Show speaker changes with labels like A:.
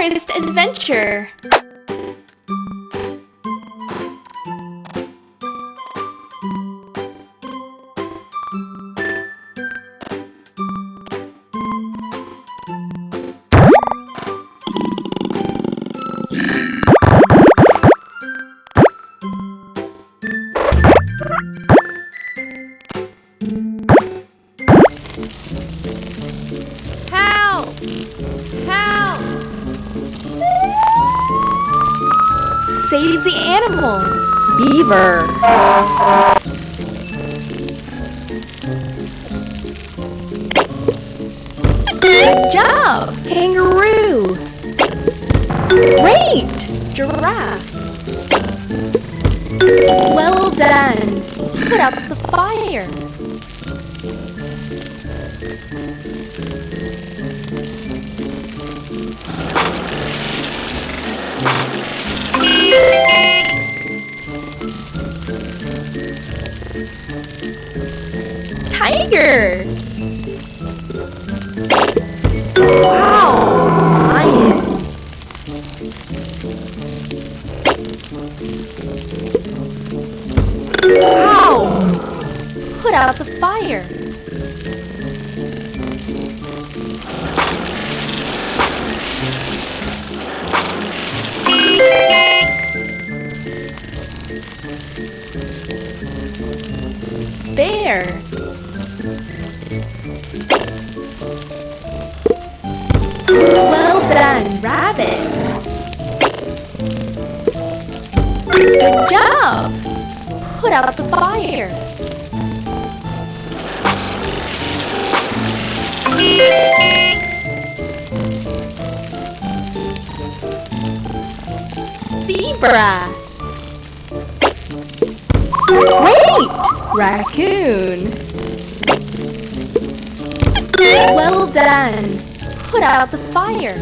A: Forest Adventure. Help! Help! Save the animals! Beaver! Good job! Kangaroo! Great! Giraffe! Well done! Put out the fire! Tiger! Wow! Lion! Wow! Put out the fire! Bear! Well done, rabbit! Good job! Put out the fire! Zebra! Great! Raccoon! Well done! Put out the fire!